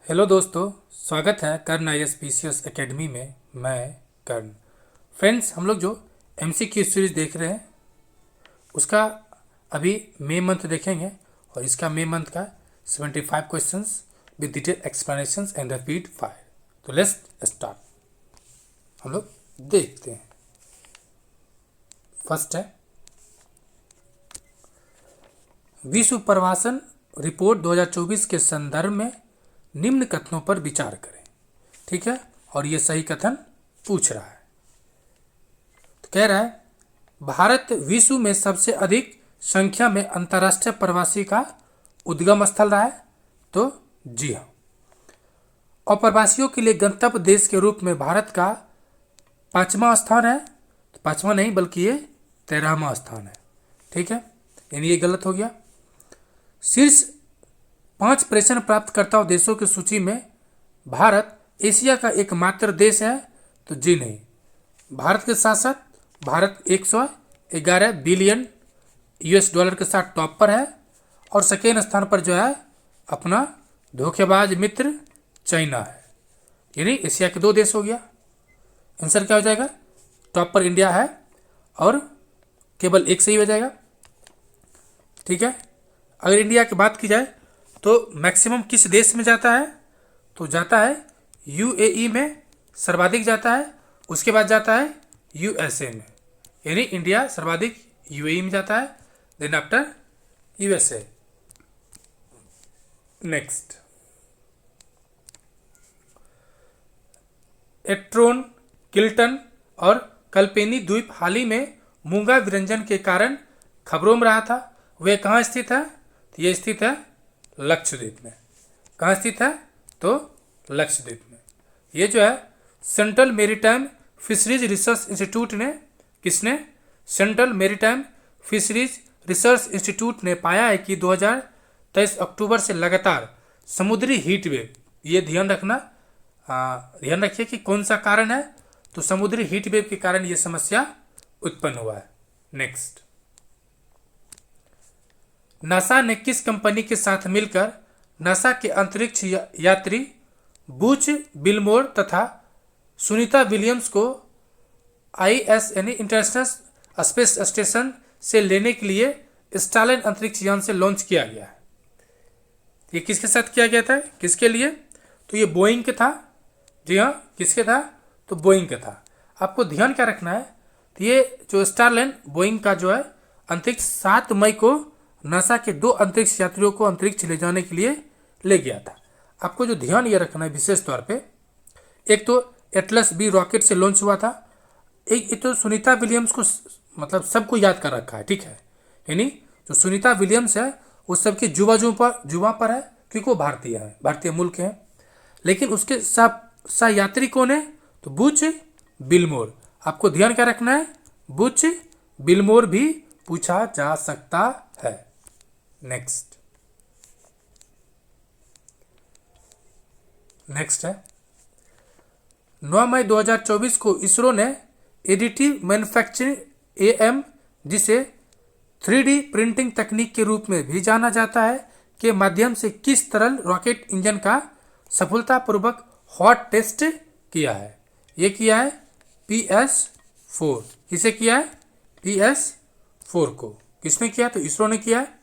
Hello दोस्तों, स्वागत है कर्ण IAS एकेडमी में। मैं कर्ण। फ्रेंड्स, हम लोग जो MCQ सीरीज देख रहे हैं उसका अभी मई मंथ देखेंगे और इसका मई मंथ का 75 questions with detail explanations and rapid fire. तो लेट्स स्टार्ट। हम लोग देखते हैं। फर्स्ट है विश्व प्रवासन रिपोर्ट 2024 के संदर्भ में निम्न कथनों पर विचार करें। ठीक है, और ये सही कथन पूछ रहा है। तो कह रहा है भारत विश्व में सबसे अधिक संख्या में अंतर्राष्ट्रीय प्रवासी का उद्गम स्थल रहा है। तो जी हाँ। और प्रवासियों के लिए गंतव्य देश के रूप में भारत का 5वां स्थान है। तो 5वां नहीं बल्कि ये 13वां स्थान है। ठीक है, यानी ये गलत हो गया। शीर्ष 5 प्रेषण प्राप्तकर्ता देशों की सूची में भारत एशिया का एकमात्र देश है। तो जी नहीं। भारत के साथ साथ भारत 111 बिलियन $US के साथ टॉप पर है और सेकेंड स्थान पर जो है अपना धोखेबाज मित्र चाइना है। यानी एशिया के 2 देश हो गया। आंसर क्या हो जाएगा? टॉप पर इंडिया है और केवल एक सही हो जाएगा। ठीक है, अगर इंडिया की बात की जाए तो मैक्सिमम किस देश में जाता है? तो जाता है UAE में सर्वाधिक जाता है, उसके बाद जाता है USA में। यानी इंडिया सर्वाधिक UAE में जाता है, देन आफ्टर USA। नेक्स्ट, एट्रोन, किल्टन और कल्पेनी द्वीप हाल ही में मूंगा विरंजन के कारण खबरों में रहा था। वह कहाँ स्थित है? तो ये स्थित है लक्षद्वीप में। कहाँ स्थित है? तो लक्षद्वीप में। ये जो है central maritime fisheries research institute ने, किसने? Central maritime fisheries research institute ने पाया है कि 2023 अक्टूबर से लगातार समुद्री हीट वेव, ये ध्यान रखना, ध्यान रखिए कि कौन सा कारण है। तो समुद्री हीट वेव के कारण ये समस्या उत्पन्न हुआ है। नेक्स्ट, नासा ने किस कंपनी के साथ मिलकर नासा के अंतरिक्ष यात्री बूच विल्मोर तथा सुनीता विलियम्स को IS यानी इंटरनेशनल स्पेस स्टेशन से लेने के लिए स्टारलाइन अंतरिक्ष यान से लॉन्च किया गया है? ये किसके साथ किया गया था? किसके लिए? तो ये बोइंग के था। जी हाँ, किसके था? तो बोइंग का था। आपको ध्यान क्या रखना है? तो ये जो स्टारलाइन बोइंग का जो है अंतरिक्ष 7 मई को नासा के 2 अंतरिक्ष यात्रियों को अंतरिक्ष ले जाने के लिए ले गया था। आपको जो ध्यान ये रखना है विशेष तौर पे, एक तो एटलस B रॉकेट से लॉन्च हुआ था, एक तो सुनीता विलियम्स को मतलब सबको याद कर रखा है। ठीक है, यानी जो सुनीता विलियम्स है वो सबकी जुबा पर है क्योंकि वो भारतीय है, भारतीय मूल के हैं। लेकिन उसके सह यात्री कौन है? तो बूच विल्मोर। आपको ध्यान क्या रखना है? बूच विल्मोर भी पूछा जा सकता है। नेक्स्ट है 9 मई 2024 को इसरो ने एडिटिव मैन्युफैक्चरिंग AM, जिसे 3D प्रिंटिंग तकनीक के रूप में भी जाना जाता है, के माध्यम से किस तरल रॉकेट इंजन का सफलतापूर्वक हॉट टेस्ट किया है? ये किया है PS4। किसे किया है? PS4 को किसने किया? तो इसरो ने किया है।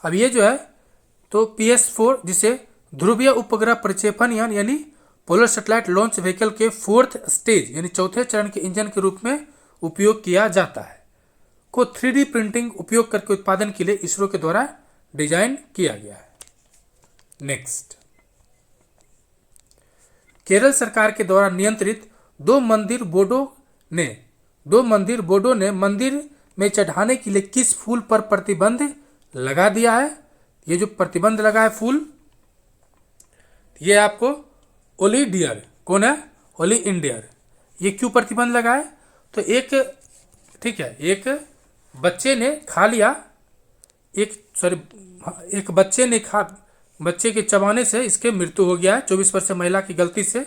अब ये जो है तो PS4 जिसे ध्रुवीय उपग्रह प्रक्षेपण यान यानी पोलर सैटेलाइट लॉन्च व्हीकल के 4th स्टेज यानी 4थे चरण के इंजन के रूप में उपयोग किया जाता है, को 3D प्रिंटिंग उपयोग करके उत्पादन के लिए इसरो के द्वारा डिजाइन किया गया है। नेक्स्ट, केरल सरकार के द्वारा नियंत्रित 2 मंदिर बोर्डों ने मंदिर में चढ़ाने के लिए किस फूल पर प्रतिबंध लगा दिया है? ये जो प्रतिबंध लगा है फूल, ये आपको ओलिंडियर, कौन है? ओलिंडियर। ये क्यों प्रतिबंध लगा है? तो एक बच्चे ने खा लिया, एक बच्चे के चबाने से इसके मृत्यु हो गया है। 24 वर्षीय महिला की गलती से,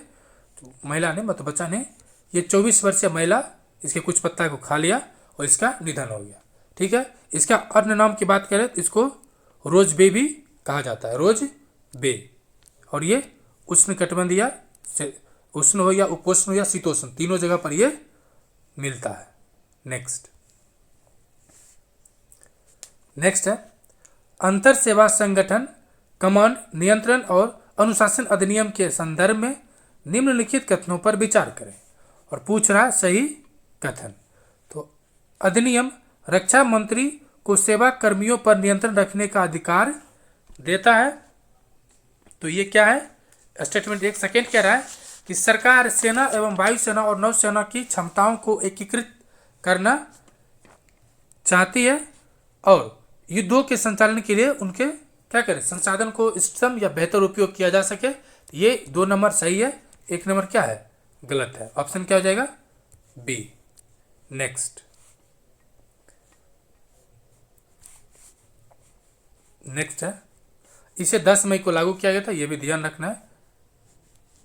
महिला ने मतलब बच्चा ने, ये 24 वर्षीय महिला इसके कुछ पत्ता को खा लिया और इसका निधन हो गया। ठीक है, इसका अन्य नाम की बात करें तो इसको रोज बे भी कहा जाता है, रोज बे। और ये उष्णकटिबंध या उष्ण हो या उपोष्ण हो या शीतोष्ण, तीनों जगह पर ये मिलता है। नेक्स्ट है अंतर सेवा संगठन कमांड नियंत्रण और अनुशासन अधिनियम के संदर्भ में निम्नलिखित कथनों पर विचार करें, और पूछ रहा है सही कथन। तो अधिनियम रक्षा मंत्री को सेवा कर्मियों पर नियंत्रण रखने का अधिकार देता है। तो ये क्या है स्टेटमेंट, एक सेकेंड कह रहा है कि सरकार सेना एवं वायुसेना और नौसेना की क्षमताओं को एकीकृत करना चाहती है और युद्धों के संचालन के लिए उनके क्या करें संसाधन को इष्टतम या बेहतर उपयोग किया जा सके। ये 2 नंबर सही है, 1 नंबर क्या है गलत है। ऑप्शन क्या हो जाएगा बी। नेक्स्ट है इसे 10 मई को लागू किया गया था, ये भी ध्यान रखना है।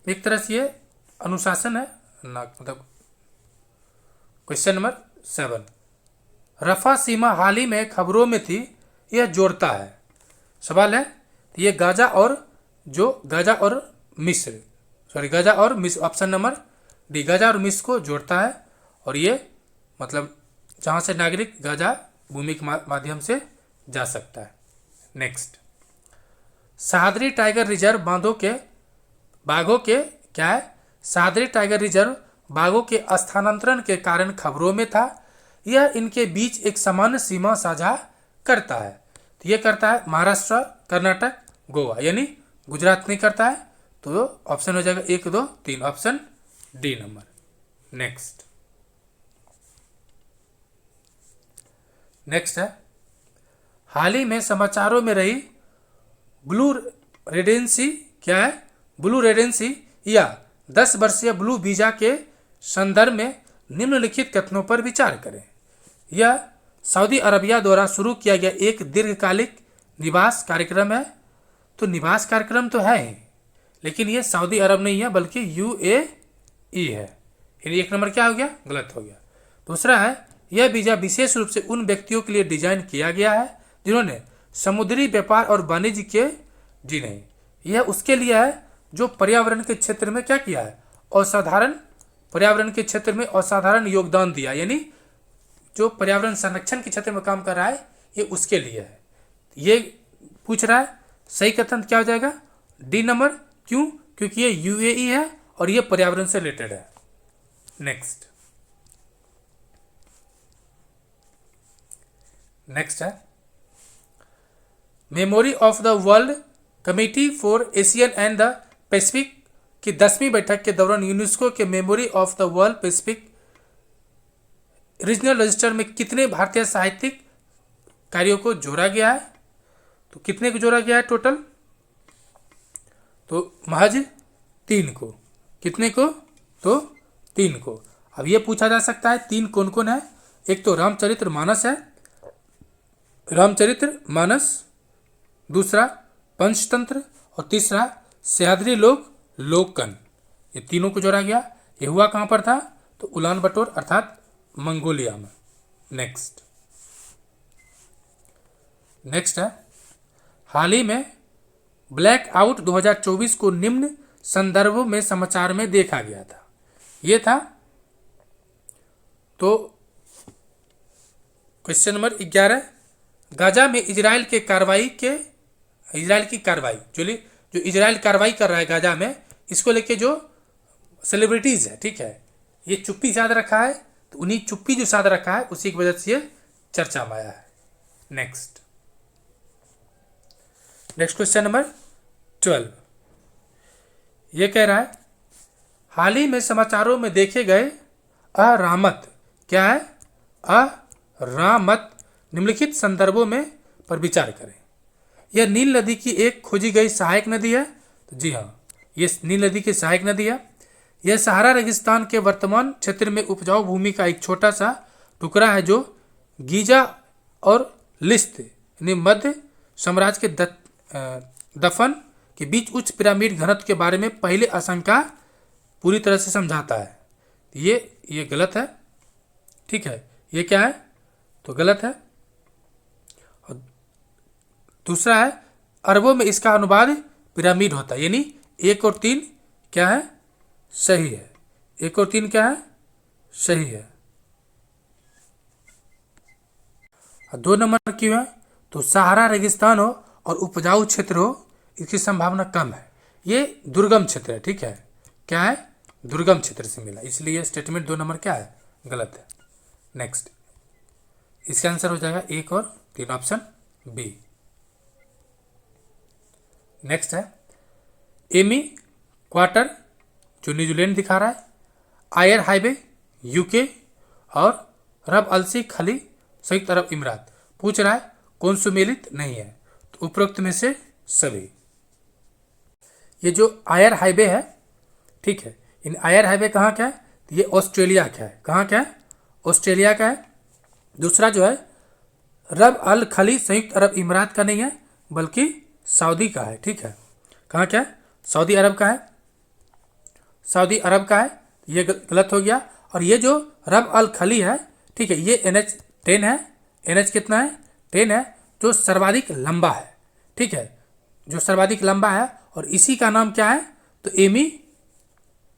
एक तरह से ये अनुशासन है ना, मतलब क्वेश्चन नंबर 7 रफा सीमा हाल ही में खबरों में थी, यह जोड़ता है। सवाल है ये गाजा और मिस्र, ऑप्शन नंबर डी गाजा और मिस्र को जोड़ता है, और ये मतलब जहाँ से नागरिक गाजा भूमि के माध्यम से जा सकता है। नेक्स्ट सह्याद्री टाइगर रिजर्व बाघों के क्या है सह्याद्री टाइगर रिजर्व बाघों के स्थानांतरण के कारण खबरों में था। यह इनके बीच एक सामान्य सीमा साझा करता है। तो ये करता है महाराष्ट्र, कर्नाटक, गोवा, यानी गुजरात नहीं करता है। तो ऑप्शन हो जाएगा 1, 2, 3, ऑप्शन डी नंबर। नेक्स्ट है हाल ही में समाचारों में रही ब्लू रेडेंसी क्या है ब्लू रेडेंसी या 10 वर्षीय ब्लू वीजा के संदर्भ में निम्नलिखित कथनों पर विचार करें। यह सऊदी अरबिया द्वारा शुरू किया गया एक दीर्घकालिक निवास कार्यक्रम है। तो निवास कार्यक्रम तो है ही, लेकिन ये सऊदी अरब नहीं है बल्कि UAE है। यानी 1 नंबर क्या हो गया गलत हो गया। दूसरा है यह वीजा विशेष रूप से उन व्यक्तियों के लिए डिजाइन किया गया है जिन्होंने समुद्री व्यापार और वाणिज्य के जी नहीं, यह उसके लिए है जो पर्यावरण के क्षेत्र में क्या किया है पर्यावरण के क्षेत्र में असाधारण योगदान दिया, यानी जो पर्यावरण संरक्षण के क्षेत्र में काम कर रहा है ये उसके लिए है। ये पूछ रहा है सही कथन क्या हो जाएगा डी नंबर। क्यों? क्योंकि ये UAE है और ये पर्यावरण से रिलेटेड है। नेक्स्ट है memory of the world committee for Asian and the Pacific की 10वीं बैठक के दौरान यूनेस्को के memory of the world Pacific regional register में कितने भारतीय साहित्यिक कार्यों को जोड़ा गया है? तो कितने को जोड़ा गया है टोटल? तो महज 3 को। कितने को? तो 3 को। अब ये पूछा जा सकता है 3 कौन कौन है। एक तो रामचरितमानस है, दूसरा पंचतंत्र और तीसरा सह्याद्री लोकन। ये तीनों को जोड़ा गया। ये हुआ कहाँ पर था? तो उलान बटोर अर्थात मंगोलिया में। नेक्स्ट है हाल ही में ब्लैक आउट 2024 को निम्न संदर्भों में समाचार में देखा गया था। ये था तो क्वेश्चन नंबर 11 गाजा में इजराइल की कार्रवाई जो इजराइल कार्रवाई कर रहा है गाजा में, इसको लेके जो सेलिब्रिटीज है, ठीक है, ये चुप्पी साध रखा है। तो उन्हीं चुप्पी जो साध रखा है उसी की वजह से ये चर्चा में आया है। नेक्स्ट क्वेश्चन नंबर 12 ये कह रहा है हाल ही में समाचारों में देखे गए अरामत क्या है अरामत निम्नलिखित संदर्भों में पर विचार करें। यह नील नदी की एक खोजी गई सहायक नदी है। तो जी हाँ, ये नील नदी की सहायक नदी है। यह सहारा रेगिस्तान के वर्तमान क्षेत्र में उपजाऊ भूमि का एक छोटा सा टुकड़ा है जो गीजा और लिस्त यानी मध्य साम्राज्य के दफन के बीच उच्च पिरामिड घनत्व के बारे में पहले आशंका पूरी तरह से समझाता है। ये गलत है, ठीक है। ये क्या है? तो गलत है। और दूसरा है अरबों में इसका अनुवाद पिरामिड होता है, यानी 1 और 3 क्या है, सही है। 1 और 3 क्या है, सही है। 2 नंबर क्यों है, तो सहारा रेगिस्तान हो और उपजाऊ क्षेत्र हो, इसकी संभावना कम है। ये दुर्गम क्षेत्र है, ठीक है। क्या है, दुर्गम क्षेत्र से मिला, इसलिए स्टेटमेंट 2 नंबर क्या है, गलत है। नेक्स्ट, इसका आंसर हो जाएगा 1 और 3, ऑप्शन बी। नेक्स्ट है एमी क्वार्टर, जो न्यूजीलैंड दिखा रहा है, आयर हाईवे यूके, और रब अलसी खली संयुक्त अरब इमरात। पूछ रहा है कौन सुमेलित नहीं है, तो उपरोक्त में से सभी। ये जो आयर हाईवे है, ठीक है, इन आयर हाईवे कहाँ का है, तो ये ऑस्ट्रेलिया का है। कहाँ का है, ऑस्ट्रेलिया का है। दूसरा जो है रब अल खली संयुक्त अरब इमरात का नहीं है, बल्कि सऊदी का है, ठीक है। कहाँ क्या है, सऊदी अरब का है, सऊदी अरब का है, ये गलत हो गया। और ये जो रब अल खली है, ठीक है, ये NH10 है। NH कितना है, 10 है, जो सर्वाधिक लंबा है, ठीक है, जो सर्वाधिक लंबा है। और इसी का नाम क्या है, तो एमी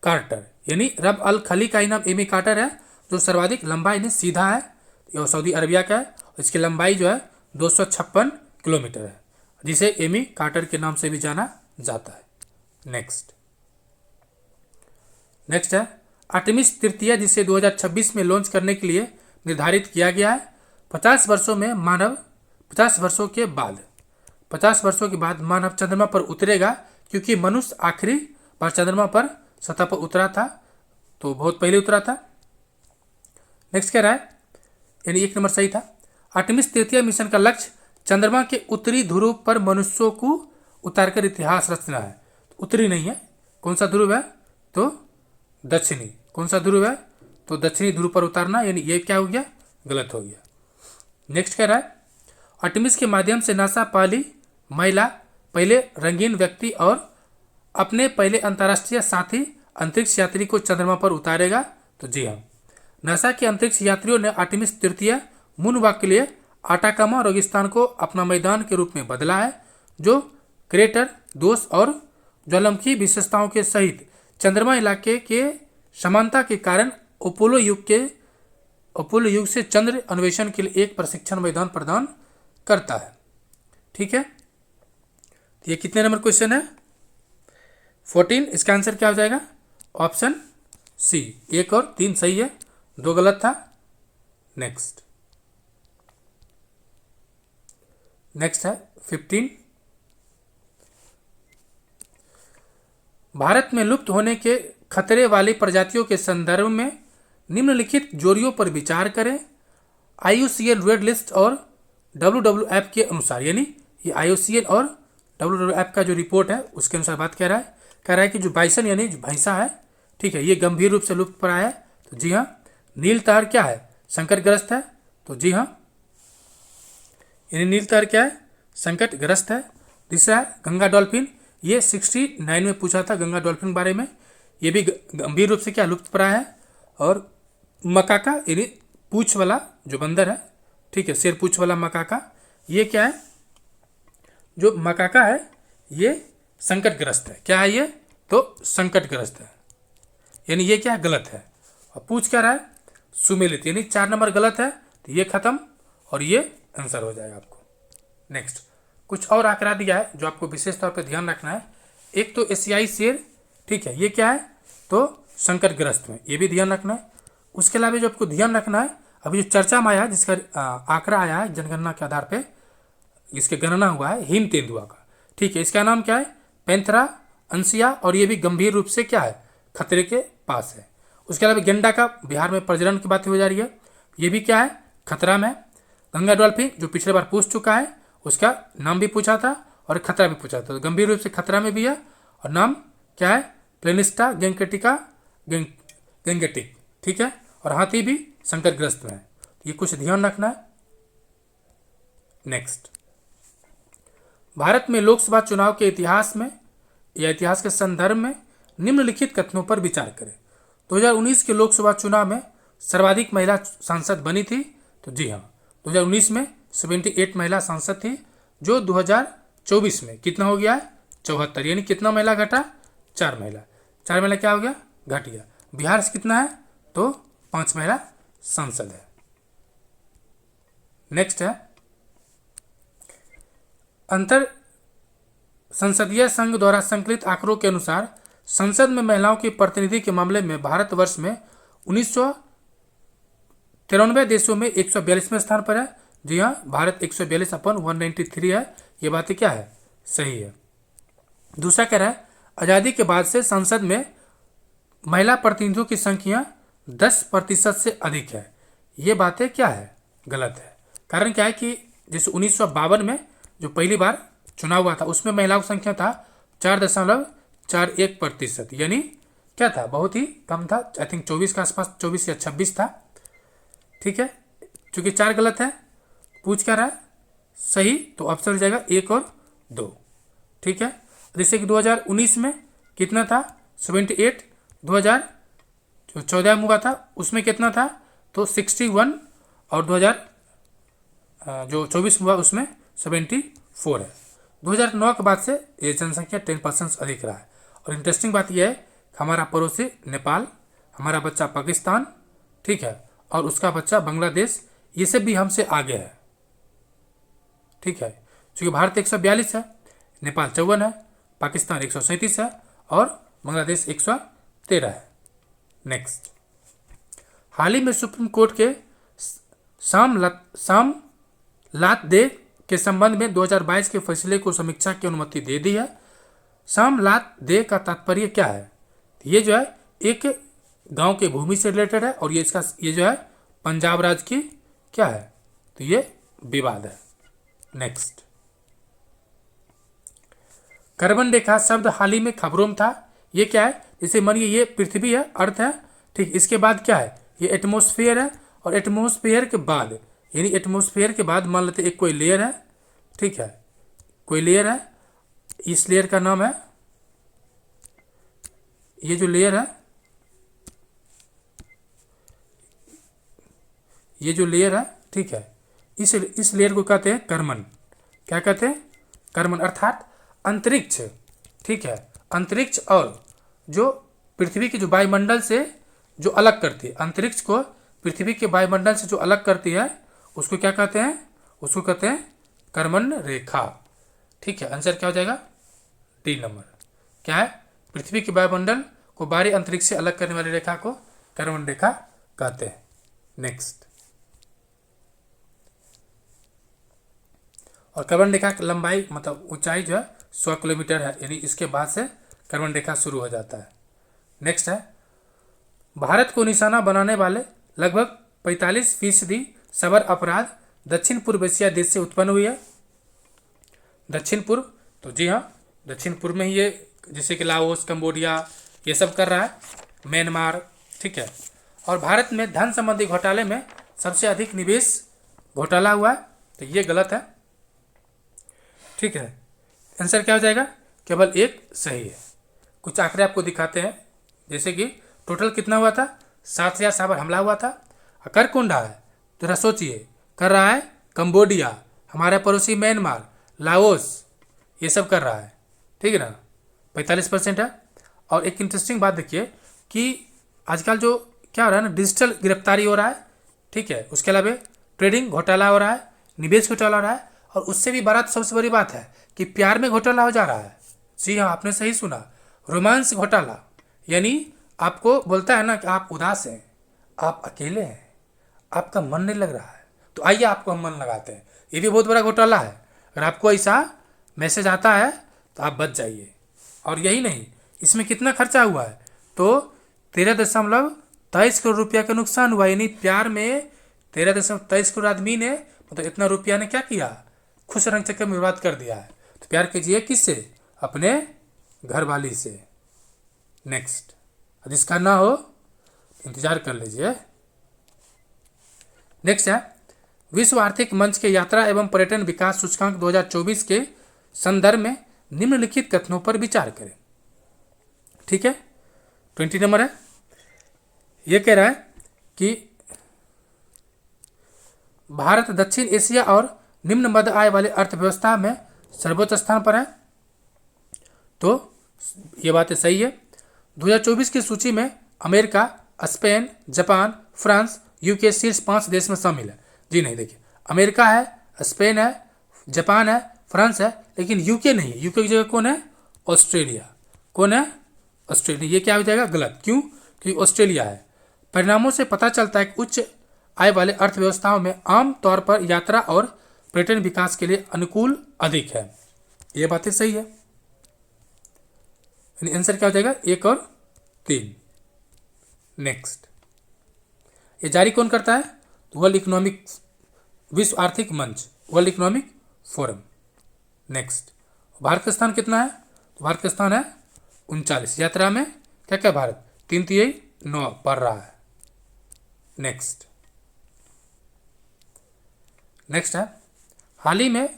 कार्टर, यानी रब अल खली का ही नाम एमी कार्टर है, जो सर्वाधिक लंबा यानी सीधा है। यह सऊदी अरबिया का है, और इसकी लंबाई जो है 256 किलोमीटर है, जिसे एमी कार्टर के नाम से भी जाना जाता है। नेक्स्ट है आर्टेमिस तृतीय, जिसे 2026 में लॉन्च करने के लिए निर्धारित किया गया है। 50 वर्षों में मानव 50 वर्षों के बाद मानव चंद्रमा पर उतरेगा, क्योंकि मनुष्य आखिरी बार चंद्रमा पर सतह पर उतरा था, तो बहुत पहले उतरा था। नेक्स्ट कह रहा है, यानी 1 नंबर सही था। आर्टेमिस तृतीय मिशन का लक्ष्य चंद्रमा के उत्तरी ध्रुव पर मनुष्यों को उतारकर इतिहास रचना है। तो उत्तरी नहीं है, कौन सा ध्रुव है, तो दक्षिणी। कौन सा ध्रुव है, तो दक्षिणी ध्रुव पर उतारना, यानी ये क्या हो गया, गलत हो गया। नेक्स्ट कह रहा है आर्टेमिस के माध्यम से नासा पहली महिला, पहले रंगीन व्यक्ति और अपने पहले अंतर्राष्ट्रीय साथी अंतरिक्ष यात्री को चंद्रमा पर उतारेगा। तो जी हाँ, नासा के अंतरिक्ष यात्रियों ने आर्टेमिस तृतीय मूनवॉक के लिए आटाकामा रेगिस्तान को अपना मैदान के रूप में बदला है, जो क्रेटर दोष और ज्वालामुखी विशेषताओं के सहित चंद्रमा इलाके के समानता के कारण अपोलो युग से चंद्र अन्वेषण के लिए एक प्रशिक्षण मैदान प्रदान करता है, ठीक है। तो ये कितने नंबर क्वेश्चन है, 14। इसका आंसर क्या हो जाएगा, ऑप्शन सी। 1 और 3 सही है, 2 गलत था। नेक्स्ट है 15। भारत में लुप्त होने के खतरे वाली प्रजातियों के संदर्भ में निम्नलिखित जोड़ियों पर विचार करें। IUCN रेड लिस्ट और WWF के अनुसार, यानी ये IUCN और WWF का जो रिपोर्ट है उसके अनुसार बात कह रहा है कि जो बाइसन यानी जो भैंसा है, ठीक है, ये गंभीर रूप से लुप्त प्राय है। तो जी हाँ। नील तार क्या है, संकटग्रस्त है। तो जी हाँ, यानी नील तार क्या है, संकटग्रस्त है। तीसरा है गंगा डॉल्फिन, ये 69 में पूछा था गंगा डॉल्फिन बारे में, ये भी गंभीर रूप से क्या लुप्त प्राय है। और मकाका, यानी पूछ वाला जो बंदर है, ठीक है, शेर पूछ वाला मकाका, ये क्या है, जो मकाका है ये संकटग्रस्त है। क्या है ये, तो संकटग्रस्त है, यानी ये क्या है, गलत है। और पूछ क्या रहा है, सुमेलित, यानी 4 नंबर गलत है, तो ये खत्म और ये आंसर हो जाएगा आपको। नेक्स्ट, कुछ और आंकड़ा दिया है जो आपको विशेष तौर पे ध्यान रखना है। एक तो एशियाई शेर, ठीक है, ये क्या है, तो संकटग्रस्त में, ये भी ध्यान रखना है। उसके अलावा जो आपको ध्यान रखना है, अभी जो चर्चा में आया है, जिसका आंकड़ा आया है जनगणना के आधार पे, इसके गणना हुआ है हिम तेंदुआ का, ठीक है, इसका नाम क्या है, पैंथेरा अंसिया, और ये भी गंभीर रूप से क्या है, खतरे के पास है। उसके अलावा गेंडा का बिहार में प्रजनन की बात हो जा रही है, ये भी क्या है, खतरा में। गंगा डॉल्फिन जो पिछले बार पूछ चुका है, उसका नाम भी पूछा था और खतरा भी पूछा था, तो गंभीर रूप से खतरा में भी है। और नाम क्या है, प्लेनिस्टा गेंगेटिक, ठीक है। और हाथी भी संकटग्रस्त में है, ये कुछ ध्यान रखना है। नेक्स्ट, भारत में लोकसभा चुनाव के इतिहास में या इतिहास के संदर्भ में निम्नलिखित कथनों पर विचार करें। 2019 के लोकसभा चुनाव में सर्वाधिक महिला सांसद बनी थी। तो जी हाँ, 2019 में 78 महिला सांसद थी, जो 2024 में कितना हो गया है, 74, यानी कितना महिला घटा, 4 महिला, 4 महिला क्या हो गया, घट गया। बिहार से कितना है, तो 5 महिला सांसद है। नेक्स्ट है, अंतर संसदीय संघ द्वारा संकलित आंकड़ों के अनुसार संसद में महिलाओं की प्रतिनिधि के मामले में भारतवर्ष में 1993 देशों में 142वें स्थान पर है। जी हाँ, भारत 142/193 है। ये बातें क्या है, सही है। दूसरा कह रहा है, आज़ादी के बाद से संसद में महिला प्रतिनिधियों की संख्या 10% से अधिक है। ये बातें क्या है, गलत है। कारण क्या है कि जैसे 1952 में जो पहली बार चुनाव हुआ था उसमें महिलाओं की संख्या था 4.41%, यानी क्या था, बहुत ही कम था। आई थिंक 24 के आसपास, 24 या 26 था। ठीक है, चूंकि 4 गलत है, पूछ क्या रहा है, सही, तो ऑप्शन हो जाएगा 1 और 2। ठीक है, जैसे कि 2019 में कितना था, 78, 2014 में हुआ था उसमें कितना था, तो 61, और 2024 में हुआ उसमें 74 है। 2009 के बाद से ये जनसंख्या 10% अधिक रहा है। और इंटरेस्टिंग बात यह है, हमारा पड़ोसी नेपाल, हमारा बच्चा पाकिस्तान, ठीक है, और उसका बच्चा बांग्लादेश, ये सब भी हमसे आगे है। ठीक है, क्योंकि भारत 142 है, नेपाल 54 है, पाकिस्तान 137 है और बांग्लादेश 113 है। नेक्स्ट, हाल ही में सुप्रीम कोर्ट के सामलात दे के संबंध में 2022 के फैसले को समीक्षा की अनुमति दे दी है। सामलात दे का तात्पर्य क्या है, ये जो है एक गांव के भूमि से रिलेटेड है और ये जो है पंजाब राज्य की क्या है, तो ये विवाद है। नेक्स्ट, कार्बन रेखा शब्द हाल ही में खबरों में था। ये क्या है, जैसे मानिए ये पृथ्वी है, अर्थ है, ठीक, इसके बाद क्या है, ये एटमॉस्फेयर है, और एटमॉस्फेयर के बाद, यानी एटमॉस्फेयर के बाद मान लेते एक कोई लेयर है, ठीक है, कोई लेयर है, इस लेयर का नाम है, ये जो लेयर है, ये जो लेयर है, ठीक है, इस लेयर को कहते हैं कर्मन। क्या कहते हैं, कर्मन, अर्थात अंतरिक्ष। ठीक है, अंतरिक्ष और जो पृथ्वी के जो वायुमंडल से जो अलग करती है, अंतरिक्ष को पृथ्वी के वायुमंडल से जो अलग करती है, उसको क्या कहते हैं, उसको कहते हैं कर्मन रेखा। ठीक है, आंसर क्या हो जाएगा, डी नंबर। क्या है, पृथ्वी के वायुमंडल को बाहरी अंतरिक्ष से अलग करने वाली रेखा को कर्मन रेखा कहते हैं। नेक्स्ट, और कर्मन रेखा की लंबाई मतलब ऊंचाई जो है 100 किलोमीटर है, यानी इसके बाद से कर्मन रेखा शुरू हो जाता है। नेक्स्ट है, भारत को निशाना बनाने वाले लगभग 45% साइबर अपराध दक्षिण पूर्व एशिया देश से उत्पन्न हुई है। दक्षिण पूर्व, तो जी हाँ, दक्षिण पूर्व में ही ये, जैसे कि लाओस, कंबोडिया, ये सब कर रहा है, म्यांमार। ठीक है, और भारत में धन संबंधी घोटाले में सबसे अधिक निवेश घोटाला हुआ है, तो ये गलत है। ठीक है, आंसर क्या हो जाएगा, केवल एक सही है। कुछ आंकड़े आपको दिखाते हैं, जैसे कि टोटल कितना हुआ था, 7,000 साइबर हमला हुआ था। कर कौन रहा है, जरा सोचिए, कर रहा है कंबोडिया, हमारा पड़ोसी म्यांमार, लाओस, ये सब कर रहा है। ठीक है ना, 45% है। और एक इंटरेस्टिंग बात देखिए कि आजकल जो क्या हो रहा है ना, डिजिटल गिरफ्तारी हो रहा है। ठीक है, उसके अलावा ट्रेडिंग घोटाला हो रहा है, निवेश घोटाला हो रहा है, और उससे भी बड़ा, सबसे बड़ी बात है कि प्यार में घोटाला हो जा रहा है। जी हाँ, आपने सही सुना, रोमांस घोटाला। यानी आपको बोलता है ना कि आप उदास हैं, आप अकेले हैं, आपका मन नहीं लग रहा है, तो आइए आपको हम मन लगाते हैं। ये भी बहुत बड़ा घोटाला है। अगर आपको ऐसा मैसेज आता है तो आप बच जाइए। और यही नहीं, इसमें कितना खर्चा हुआ है, तो 13.23 करोड़ रुपया का नुकसान हुआ। यानी प्यार में 13.23 करोड़ आदमी ने, मतलब इतना रुपया ने क्या किया, खुश रंग चक्कर में बर्बाद कर दिया है। तो प्यार कीजिए किससे, अपने घर वाली से। नेक्स्ट, जिसका ना हो इंतजार कर लीजिए। नेक्स्ट है, विश्व आर्थिक मंच के यात्रा एवं पर्यटन विकास सूचकांक 2024 के संदर्भ में निम्नलिखित कथनों पर विचार करें। ठीक है, 20 नंबर है। यह कह रहा है कि भारत दक्षिण एशिया और निम्न मध्य आय वाले अर्थव्यवस्था में सर्वोच्च स्थान पर है। तो ये बातें सही है। 2024 की सूची में America, Spain, Japan, France, UK शीर्ष 5 देश में शामिल है। जी नहीं, देखिए अमेरिका है, स्पेन है, जापान है, फ्रांस है, लेकिन यूके नहीं है। यूके की जगह कौन है? ऑस्ट्रेलिया। कौन है? ऑस्ट्रेलिया। ये क्या हो जाएगा? गलत। क्यों? क्योंकि ऑस्ट्रेलिया है। परिणामों से पता चलता है कि उच्च आय वाले अर्थव्यवस्थाओं में आम तौर पर यात्रा और पर्यटन विकास के लिए अनुकूल अधिक है। ये बातें सही है। आंसर क्या हो जाएगा? 1 और 3। नेक्स्ट, ये जारी कौन करता है? वर्ल्ड इकोनॉमिक, विश्व आर्थिक मंच, world economic forum. Next, Bharat का स्थान कितना है? तो भारत का स्थान है 39। यात्रा में क्या क्या भारत? 3-9 पढ़ रहा है। नेक्स्ट है, हाल ही में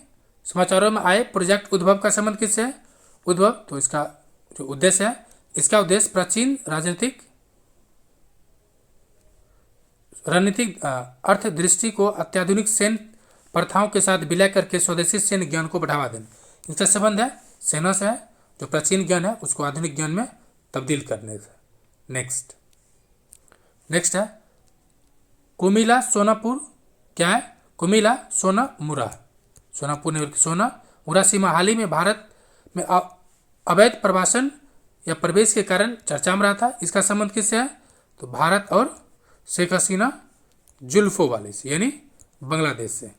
समाचारों में आए प्रोजेक्ट उद्भव का संबंध किससे है? उद्भव, तो इसका जो उद्देश्य है, इसका उद्देश्य प्राचीन रणनीतिक अर्थदृष्टि को अत्याधुनिक सैन्य प्रथाओं के साथ विलय करके स्वदेशी सैन्य ज्ञान को बढ़ावा देना। इसका संबंध है सेना से है, जो प्राचीन ज्ञान है उसको आधुनिक ज्ञान में तब्दील करने से। नेक्स्ट है, कुमिला सोनापुर क्या है? कुमिला सोनामुरा, सोनापुर ने सोनामुरा सीमा हाल ही में भारत में अवैध प्रवासन या प्रवेश के कारण चर्चा में रहा था। इसका संबंध किससे है? तो भारत और शेख हसीना जुल्फों वाले से, यानी बांग्लादेश से।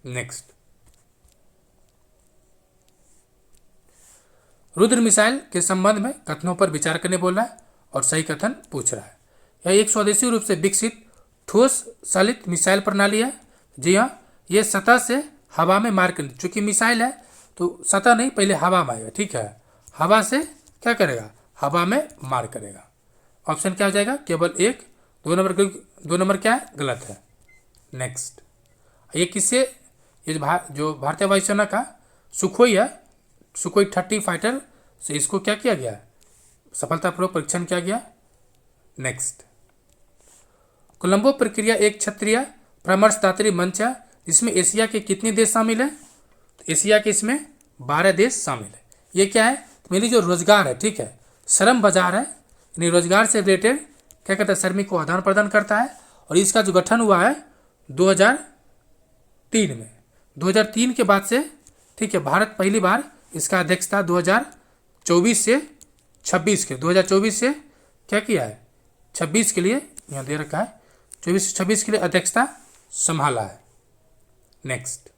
नेक्स्ट, रुद्र मिसाइल के संबंध में कथनों पर विचार करने बोल रहा है और सही कथन पूछ रहा है। यह एक स्वदेशी रूप से विकसित ठोस चालित मिसाइल प्रणाली है। जी हाँ, ये सतह से हवा में मार कर, चूंकि मिसाइल है तो सतह नहीं, पहले हवा में आएगा। ठीक है, हवा से क्या करेगा? हवा में मार करेगा। ऑप्शन क्या हो जाएगा? केवल 1। 2 नंबर क्या है? गलत है। नेक्स्ट, ये किससे? ये जो भारतीय वायुसेना का सुखोई है, सुखोई 30 फाइटर से इसको क्या किया गया? सफलतापूर्वक परीक्षण किया गया। नेक्स्ट, कोलंबो प्रक्रिया एक क्षेत्रीय परामर्शदात्री मंच है जिसमें एशिया के कितने देश शामिल है? तो एशिया के इसमें 12 देश शामिल है। ये क्या है? मेरी जो रोजगार है, ठीक है, श्रम बाजार है, यानी रोजगार से रिलेटेड क्या कहता है? श्रमिक को आदान प्रदान करता है। और इसका जो गठन हुआ है 2003 में। 2003 के बाद से, ठीक है, भारत पहली बार इसका अध्यक्षता 2024 से 26 के 2024 से क्या किया है? 26 के लिए यहाँ दे रखा है, 24 से 26 के लिए अध्यक्षता संभाला है। नेक्स्ट,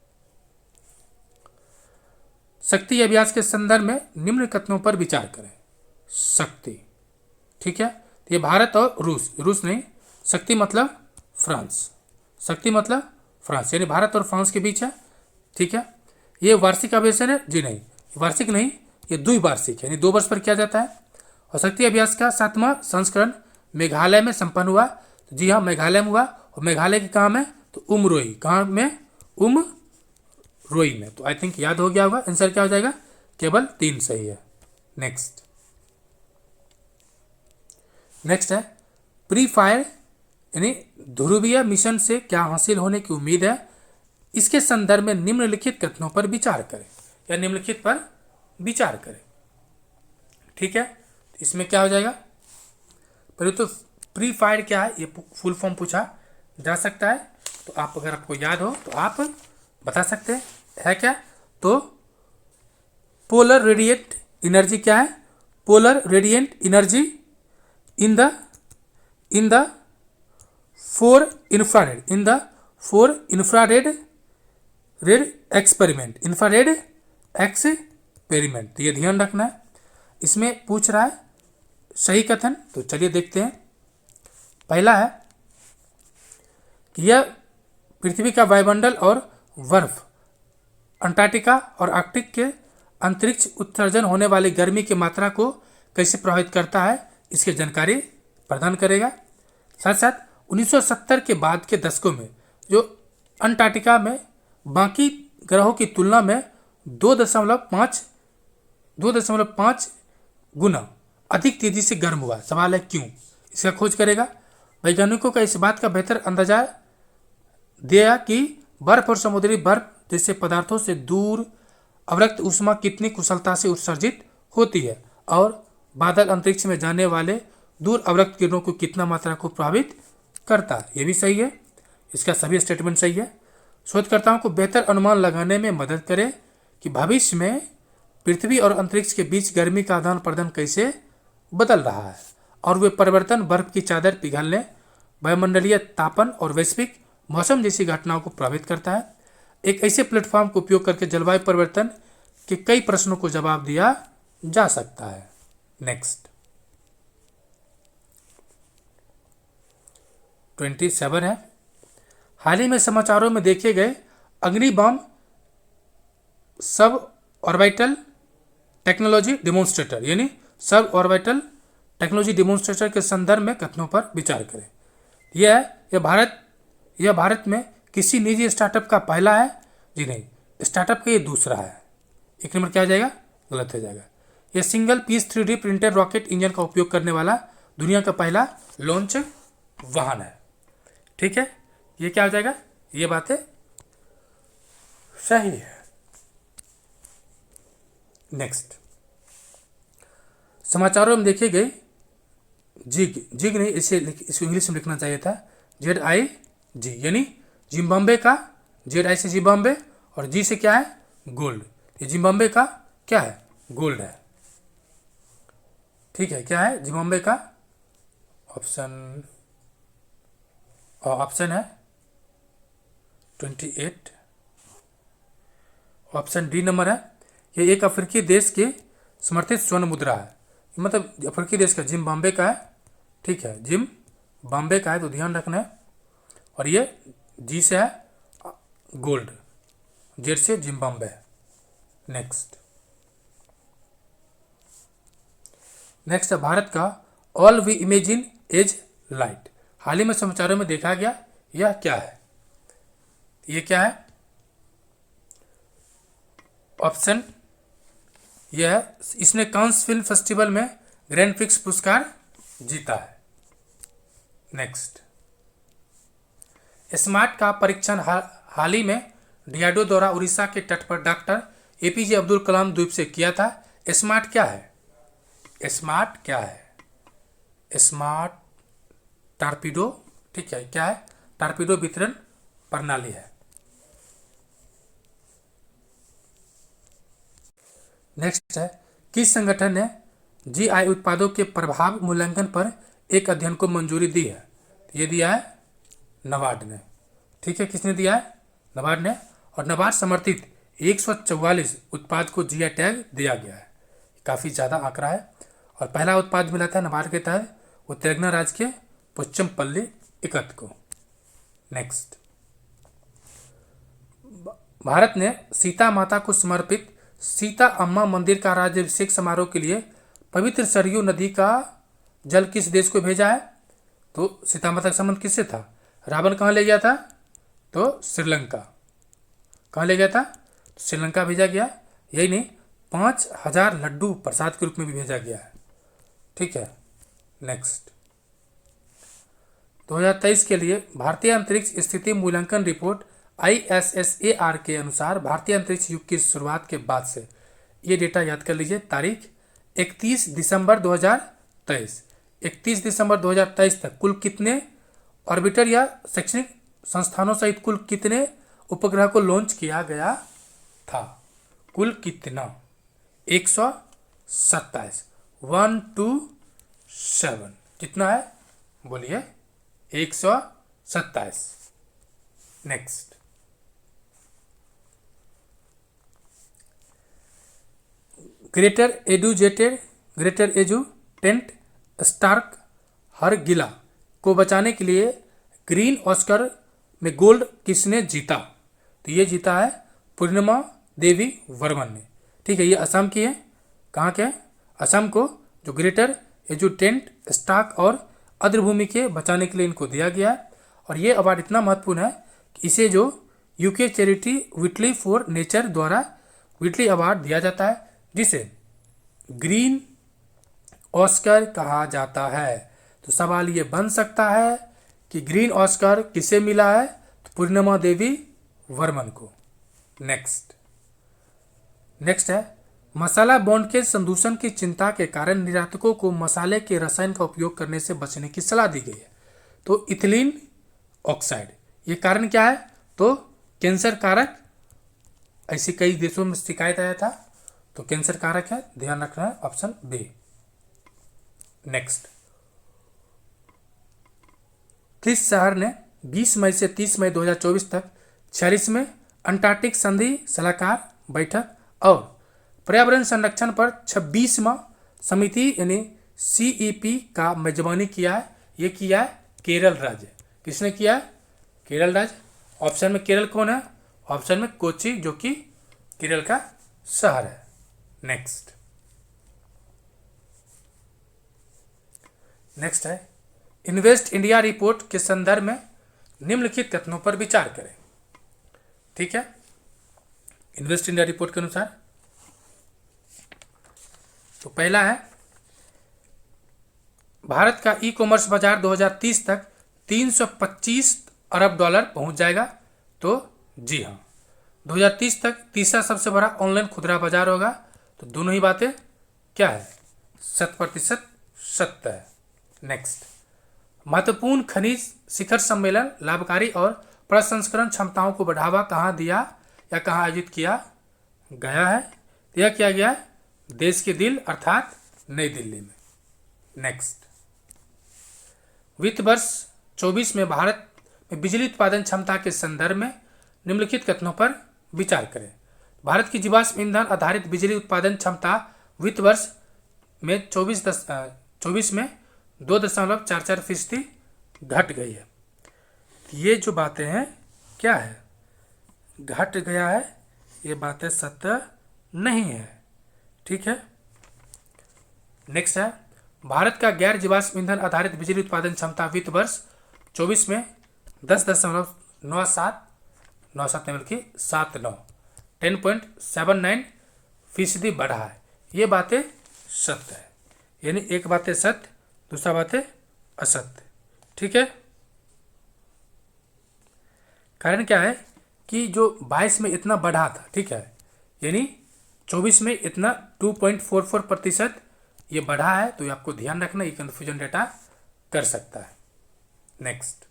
शक्ति अभ्यास के संदर्भ में निम्न कथनों पर विचार करें। शक्ति, ठीक है, ये भारत और रूस नहीं, शक्ति मतलब फ्रांस, शक्ति मतलब फ्रांस, यानी भारत और फ्रांस के बीच है। ठीक है, ये वार्षिक अधिवेशन है? जी नहीं, वार्षिक नहीं, ये द्विवार्षिक है, यानी 2 वर्ष पर किया जाता है। और शक्ति अभ्यास का 7वां संस्करण मेघालय में संपन्न हुआ। जी हाँ, मेघालय में हुआ। और मेघालय के कहाँ में? तो उमरोई। कहाँ में? उमरोई में। तो आई थिंक याद हो गया होगा। आंसर क्या हो जाएगा? केवल 3 सही है। नेक्स्ट है, प्री फायर यानी ध्रुवीय मिशन से क्या हासिल होने की उम्मीद है? इसके संदर्भ में निम्नलिखित कथनों पर विचार करें, या निम्नलिखित पर विचार करें। ठीक है, इसमें क्या हो जाएगा? पहले तो प्री फायर क्या है, ये फुल फॉर्म पूछा जा सकता है, तो आप अगर आपको याद हो तो आप बता सकते हैं, है क्या? तो पोलर रेडिएंट एनर्जी क्या है? Polar radiant energy in the four infrared experiment, तो ये ध्यान रखना है। इसमें पूछ रहा है सही कथन, तो चलिए देखते हैं। पहला है कि यह पृथ्वी का वायुमंडल और बर्फ, अंटार्कटिका और आर्कटिक के अंतरिक्ष उत्सर्जन होने वाली गर्मी की मात्रा को कैसे प्रभावित करता है, इसकी जानकारी प्रदान करेगा। साथ साथ 1970 के बाद के दशकों में जो अंटार्कटिका में बाकी ग्रहों की तुलना में 2.5 गुना अधिक तेजी से गर्म हुआ। सवाल है क्यों? इसका खोज करेगा। वैज्ञानिकों का इस बात का बेहतर अंदाजा दिया कि बर्फ और समुद्री बर्फ जैसे पदार्थों से दूर अवरक्त ऊष्मा कितनी कुशलता से उत्सर्जित होती है और बादल अंतरिक्ष में जाने वाले दूर अवरक्त किरणों को कितना मात्रा को प्रभावित करता है। ये भी सही है, इसका सभी स्टेटमेंट सही है। शोधकर्ताओं को बेहतर अनुमान लगाने में मदद करे कि भविष्य में पृथ्वी और अंतरिक्ष के बीच गर्मी का आदान प्रदान कैसे बदल रहा है और वे परिवर्तन बर्फ की चादर पिघलने, वायुमंडलीय तापन और वैश्विक मौसम जैसी घटनाओं को प्रभावित करता है। एक ऐसे प्लेटफॉर्म का उपयोग करके जलवायु परिवर्तन के कई प्रश्नों को जवाब दिया जा सकता है। नेक्स्ट 27 है, हाल ही में समाचारों में देखे गए अग्नि बम सब ऑर्बिटल टेक्नोलॉजी डेमोन्स्ट्रेटर यानी सब ऑर्बिटल टेक्नोलॉजी डेमोन्स्ट्रेटर के संदर्भ में कथनों पर विचार करें। यह भारत में किसी निजी स्टार्टअप का पहला है। जी नहीं, स्टार्टअप का ये दूसरा है। एक नंबर क्या आ जाएगा? गलत हो जाएगा। यह single piece 3D printed rocket engine का उपयोग करने वाला दुनिया का पहला लॉन्च वाहन है। ठीक है, ये क्या हो जाएगा? ये बातें सही है। नेक्स्ट, समाचारों में देखे गए जिग नहीं, इसे इंग्लिश में लिखना चाहिए था ZIG यानी जिम्बाब्वे का, ZI से जिम्बाब्वे और G से क्या है? गोल्ड। ये जिम्बाब्वे का क्या है? गोल्ड है। ठीक है, क्या है जिम्बाब्वे का? ऑप्शन है 28, ऑप्शन डी नंबर है। ये एक अफ्रीकी देश के समर्थित स्वर्ण मुद्रा है, मतलब अफ्रीकी देश का जिम्बाब्वे का है। ठीक है, जिम्बाब्वे का है तो ध्यान रखना है। और ये जी से है गोल्ड, जेड से जिम्बाब्वे। नेक्स्ट है भारत का all we imagine as light. हाल ही में समाचारों में देखा गया, यह क्या है? ये क्या है? ऑप्शन यह है, इसने कांस फिल्म फेस्टिवल में ग्रैंड प्रिक्स पुरस्कार जीता है। नेक्स्ट, स्मार्ट का परीक्षण हाल ही में डीआरडीओ द्वारा उड़ीसा के तट पर डॉक्टर APJ अब्दुल कलाम द्वीप से किया था। स्मार्ट क्या है? स्मार्ट क्या है? Smart torpedo. ठीक है, क्या है? टारपीडो वितरण प्रणाली है। नेक्स्ट है, किस संगठन ने GI उत्पादों के प्रभाव मूल्यांकन पर एक अध्ययन को मंजूरी दी है? ये दिया है नबार्ड ने। ठीक है, किसने दिया है? नबार्ड ने। और नबार्ड समर्थित 144 उत्पाद को GI टैग दिया गया है। काफ़ी ज़्यादा आंकड़ा है। और पहला उत्पाद मिला था नबार्ड के तहत वो तेलंगाना राज्य के पोचमपल्ली इकत को। नेक्स्ट, भारत ने सीता माता को समर्पित सीता अम्मा मंदिर का राज्याभिषेक समारोह के लिए पवित्र सरयू नदी का जल किस देश को भेजा है? तो सीता माता का संबंध किससे था? रावण कहाँ ले गया था? तो श्रीलंका। कहाँ ले गया था? तो श्रीलंका भेजा गया। यही नहीं, 5000 लड्डू प्रसाद के रूप में भी भेजा गया है। ठीक है, नेक्स्ट 2023 के लिए भारतीय अंतरिक्ष स्थिति मूल्यांकन रिपोर्ट ISSAR के अनुसार भारतीय अंतरिक्ष युग की शुरुआत के बाद से, ये डेटा याद कर लीजिए, तारीख 31 दिसंबर 2023, 31 दिसंबर 2023 तक कुल कितने ऑर्बिटर या शैक्षणिक संस्थानों सहित कुल कितने उपग्रह को लॉन्च किया गया था? कुल कितना? 127, 127 कितना है? बोलिए, 127। नेक्स्ट, ग्रेटर एजुटेंट स्टार्क हरगिला को बचाने के लिए ग्रीन ऑस्कर में गोल्ड किसने जीता? तो ये जीता है पूर्णिमा देवी वर्मन ने। ठीक है, ये असम की है। कहाँ के? असम को जो ग्रेटर एजुटेंट स्टार्क और आर्द्रभूमि के बचाने के लिए इनको दिया गया है। और ये अवार्ड इतना महत्वपूर्ण है कि इसे जो UK charity Whitley for nature द्वारा व्हिटली अवार्ड दिया जाता है, जिसे ग्रीन ऑस्कर कहा जाता है। तो सवाल ये बन सकता है कि ग्रीन ऑस्कर किसे मिला है? तो पूर्णिमा देवी वर्मन को। नेक्स्ट है, मसाला बॉन्ड के संदूषण की चिंता के कारण निर्यातकों को मसाले के रसायन का उपयोग करने से बचने की सलाह दी गई है। तो इथिलीन ऑक्साइड, ये कारण क्या है? तो कैंसर कारक, ऐसे कई देशों में शिकायत आया था, तो कैंसर कारक है, ध्यान रखना है, ऑप्शन बी। नेक्स्ट, किस शहर ने 20 मई से 30 मई 2024 तक 46वें अंटार्कटिक संधि सलाहकार बैठक और पर्यावरण संरक्षण पर 26वां समिति यानी CEP का मेजबानी किया है? ये किया है केरल राज्य। किसने किया है? केरल राज्य। ऑप्शन में केरल कौन है? ऑप्शन में कोची, जो कि केरल का शहर है। नेक्स्ट है इन्वेस्ट इंडिया रिपोर्ट के संदर्भ में निम्नलिखित कथनों पर विचार करें। ठीक है, इन्वेस्ट इंडिया रिपोर्ट के अनुसार तो पहला है, भारत का ई कॉमर्स बाजार 2030 तक 325 अरब डॉलर पहुंच जाएगा। तो जी हाँ, 2030 तक तीसरा सबसे बड़ा ऑनलाइन खुदरा बाजार होगा। तो दोनों ही बातें क्या है? 100% सत्य है। नेक्स्ट, महत्वपूर्ण खनिज शिखर सम्मेलन लाभकारी और प्रसंस्करण क्षमताओं को बढ़ावा कहाँ दिया या कहाँ आयोजित किया गया है? यह किया गया है देश के दिल अर्थात नई दिल्ली में। नेक्स्ट, वित्त वर्ष 24 में भारत में बिजली उत्पादन क्षमता के संदर्भ में निम्नलिखित कथनों पर विचार करें। भारत की जीवाश्म ईंधन आधारित बिजली उत्पादन क्षमता वित्त वर्ष में 24 में 2.44% घट गई है। ये जो बातें हैं क्या है? घट गया है, ये बातें सत्य नहीं है। ठीक है। नेक्स्ट है, भारत का गैर जीवाश्म ईंधन आधारित बिजली उत्पादन क्षमता वित्त वर्ष 24 में 10.79 बढ़ा है। ये बातें सत्य है, यानी एक बातें सत्य, दूसरा बातें असत्य। ठीक है। कारण क्या है कि जो 22 में इतना बढ़ा था, ठीक है, यानी 24 में इतना 2.44% ये बढ़ा है। तो ये आपको ध्यान रखना, ये कन्फ्यूजन डेटा कर सकता है। नेक्स्ट,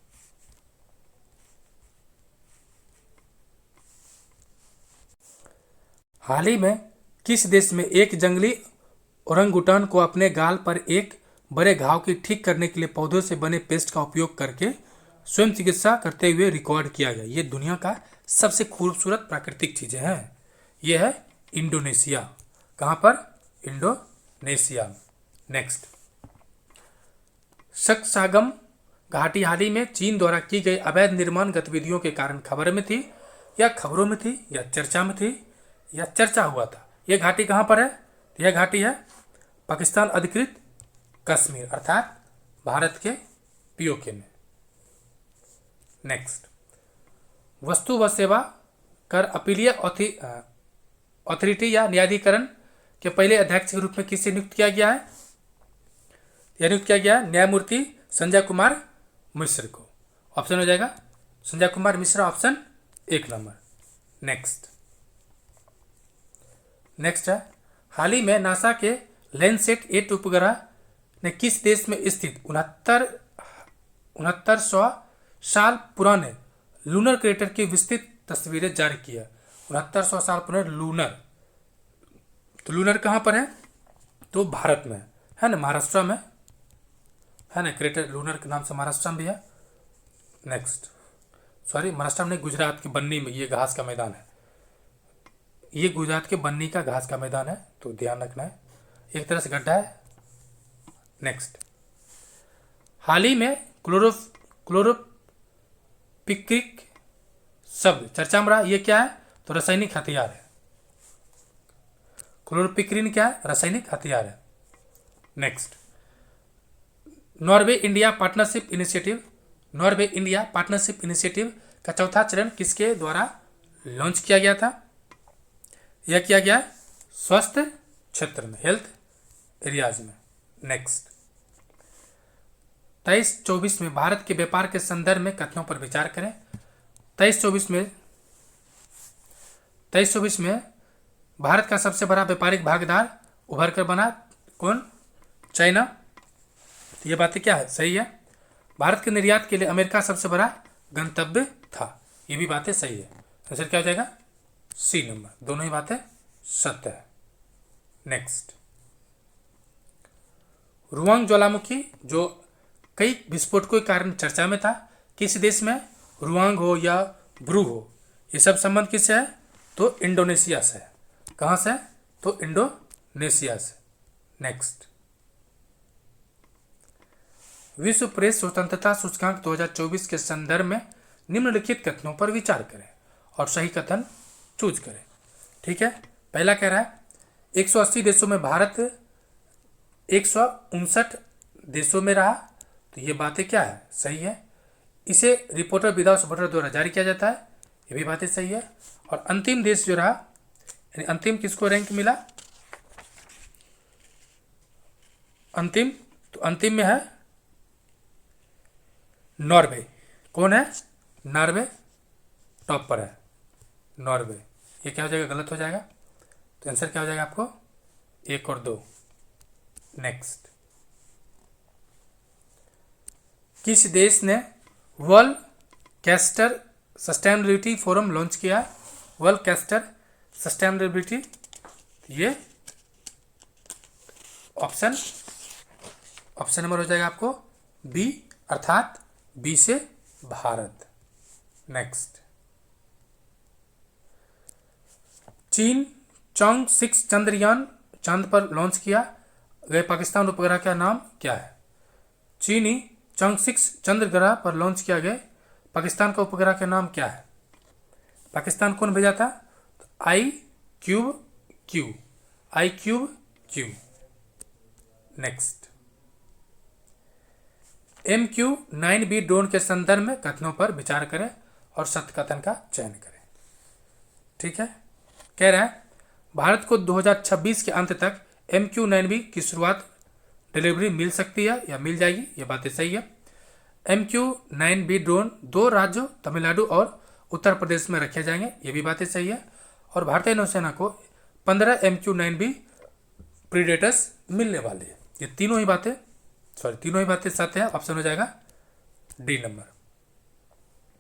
हाल ही में किस देश में एक जंगली ओरंगुटान को अपने गाल पर एक बड़े घाव की ठीक करने के लिए पौधों से बने पेस्ट का उपयोग करके स्वयं चिकित्सा करते हुए रिकॉर्ड किया गया? ये दुनिया का सबसे खूबसूरत प्राकृतिक चीजें हैं। ये है इंडोनेशिया। कहाँ पर? इंडोनेशिया। नेक्स्ट, सक्सागम घाटी हाल ही में चीन द्वारा की गई अवैध निर्माण गतिविधियों के कारण खबर में थी या खबरों में थी या चर्चा में थी या चर्चा हुआ था? यह घाटी कहाँ पर है? यह घाटी है पाकिस्तान अधिकृत कश्मीर अर्थात भारत के POK में। नेक्स्ट, वस्तु व सेवा कर अपीलीय अथॉरिटी या न्यायाधिकरण के पहले अध्यक्ष के रूप में किसे नियुक्त किया गया है? यह नियुक्त किया गया है न्यायमूर्ति संजय कुमार मिश्र को। ऑप्शन हो जाएगा Sanjay Kumar Mishra, option 1 number. Next है, हाल ही में नासा के लैंडसैट 8 उपग्रह ने किस देश में स्थित 6900 साल पुराने लूनर क्रेटर की विस्तृत तस्वीरें जारी की है? 6900 साल पुराने लूनर, तो लूनर कहाँ पर है? तो भारत में है ना, महाराष्ट्र में है ना, क्रेटर लूनर के नाम से महाराष्ट्र में भी है। नेक्स्ट, सॉरी महाराष्ट्र में, गुजरात के बन्नी में ये घास का मैदान है। ये गुजरात के बन्नी का घास का मैदान है, तो ध्यान रखना है, एक तरह से गड्ढा है। नेक्स्ट, हाल ही में क्लोरोपिक्रिक शब्द चर्चा में रहा, ये क्या है? तो रासायनिक हथियार है। क्लोरोपिक्रिन क्या है? रासायनिक हथियार है। Next, Norway India partnership initiative का चौथा चरण किसके द्वारा लॉन्च किया गया था? यह किया गया स्वास्थ्य क्षेत्र में, हेल्थ एरियाज में। नेक्स्ट, 23-24 में भारत के व्यापार के संदर्भ में कथनों पर विचार करें। 23-24 में भारत का सबसे बड़ा व्यापारिक भागीदार उभर कर बना कौन? चाइना। तो ये बातें क्या है? सही है। भारत के निर्यात के लिए अमेरिका सबसे बड़ा गंतव्य था। ये भी बातें सही है। आंसर क्या हो जाएगा? C number. दोनों ही बातें सत्य है। नेक्स्ट, रुआंग ज्वालामुखी जो कई विस्फोटकों के कारण चर्चा में था, किस देश में? रुआंग हो या ब्रू हो, ये सब संबंध किससे है? तो इंडोनेशिया से है। कहाँ से? तो इंडोनेशिया से। नेक्स्ट, विश्व प्रेस स्वतंत्रता सूचकांक 2024 के संदर्भ में निम्नलिखित कथनों पर विचार करें और सही कथन चूज करें। ठीक है। पहला कह रहा है 180 देशों में भारत 159 देशों में रहा। तो ये बातें क्या है? सही है। इसे रिपोर्टर विदाउट सपोर्टर द्वारा जारी किया जाता है। ये भी बातें सही है। और अंतिम देश जो रहा, यानी अंतिम किसको रैंक मिला? अंतिम, तो अंतिम में है नॉर्वे। कौन है? नॉर्वे टॉप पर है। नॉर्वे। ये क्या हो जाएगा? गलत हो जाएगा। तो आंसर क्या हो जाएगा आपको? 1 और 2। नेक्स्ट, किस देश ने world castor sustainability forum launch किया? वर्ल्ड कैस्टर सस्टेनेबिलिटी, ये ऑप्शन नंबर हो जाएगा आपको बी, अर्थात बी से भारत। नेक्स्ट, चीन चांग 6 चंद्रयान चांद पर लॉन्च किया गए पाकिस्तान उपग्रह का नाम क्या है? चीनी चांग 6 चंद्र ग्रह पर लॉन्च किया गया पाकिस्तान का उपग्रह का नाम क्या है? पाकिस्तान कौन भेजा था? IQ-Q। नेक्स्ट, MQ-9B ड्रोन के संदर्भ में कथनों पर विचार करें और सत्य कथन का चयन करें। ठीक है। कह रहा है भारत को 2026 के अंत तक MQ-9B की शुरुआत डिलीवरी मिल सकती है या मिल जाएगी। ये बातें सही है। MQ-9B ड्रोन 2 राज्यों तमिलनाडु और उत्तर प्रदेश में रखे जाएंगे। ये भी बातें सही है। और भारतीय नौसेना को 15 MQ-9B प्रीडेटर्स मिलने वाले हैं। ये तीनों ही बातें सत्य है। ऑप्शन हो जाएगा डी नंबर।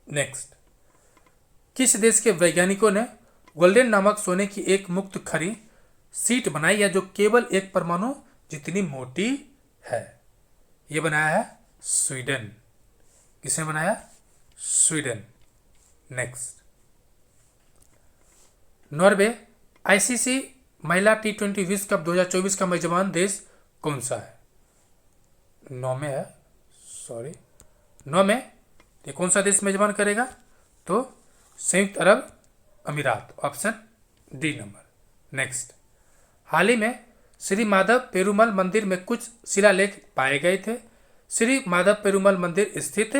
नेक्स्ट, किस देश के वैज्ञानिकों ने गोल्डन नामक सोने की एक मुक्त खरी सीट बनाई है जो केवल एक परमाणु जितनी मोटी है? ये बनाया है स्वीडन। किसने बनाया? स्वीडन। नेक्स्ट, नॉर्वे ICC महिला T20 विश्व कप 2024 का मेजबान देश कौन सा है? 9 में है, सॉरी 9 में। ये कौन सा देश मेजबान करेगा? तो संयुक्त अरब अमीरात। Option D number. नेक्स्ट, हाल ही में श्री माधव पेरुमल मंदिर में कुछ शिलालेख पाए गए थे। श्री माधव पेरुमल मंदिर स्थित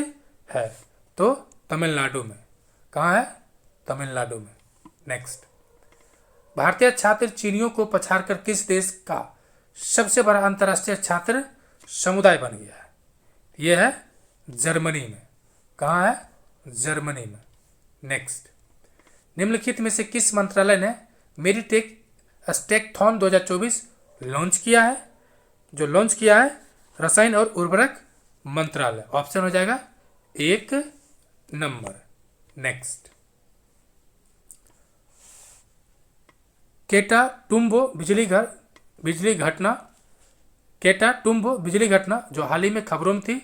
है तो तमिलनाडु में। कहाँ है? तमिलनाडु में। नेक्स्ट, भारतीय छात्र चीनियों को पछाड़कर किस देश का सबसे बड़ा अंतर्राष्ट्रीय छात्र समुदाय बन गया है? यह है जर्मनी में। कहाँ है? जर्मनी में। नेक्स्ट, निम्नलिखित में से किस मंत्रालय ने मेरीटेक स्टैकथॉन 2024 लॉन्च किया है? जो लॉन्च किया है रसायन और उर्वरक मंत्रालय। ऑप्शन हो जाएगा 1 नंबर। नेक्स्ट, केटाटुम्बो बिजली घटना जो हाल ही में खबरों में थी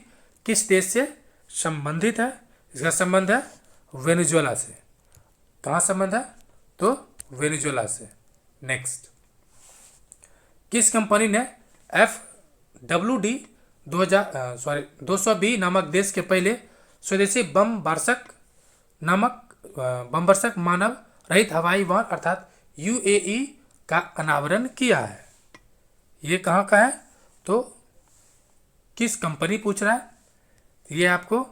किस देश से संबंधित है? इसका संबंध है वेनेजुएला से। कहाँ संबंध है? तो वेनेजुएला से। नेक्स्ट, किस कंपनी ने FWD 220 नामक देश के पहले स्वदेशी बमवर्षक मानव रहित हवाई वाहन अर्थात UAE का अनावरण किया है? ये कहाँ का है? तो किस कंपनी पूछ रहा है? ये आपको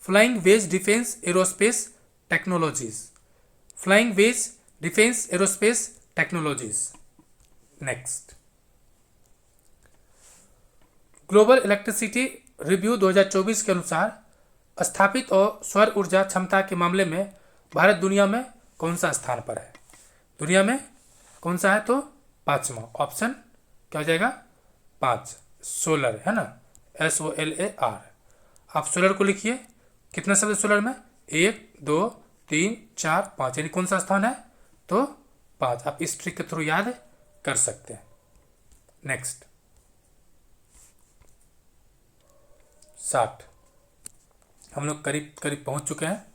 flying wedge defence aerospace technologies. Next, global electricity review 2024 के अनुसार स्थापित और सौर ऊर्जा क्षमता के मामले में भारत दुनिया में कौन सा स्थान पर है? दुनिया में कौन सा है? तो पांचवा ऑप्शन क्या हो जाएगा? 5 सोलर है ना, SOLAR। आप सोलर को लिखिए, कितना शब्द है सोलर में? 1 2 3 4 5, यानी कौन सा स्थान है? तो 5। आप इस ट्रिक के थ्रू याद कर सकते हैं। नेक्स्ट 60, हम लोग करीब करीब पहुंच चुके हैं।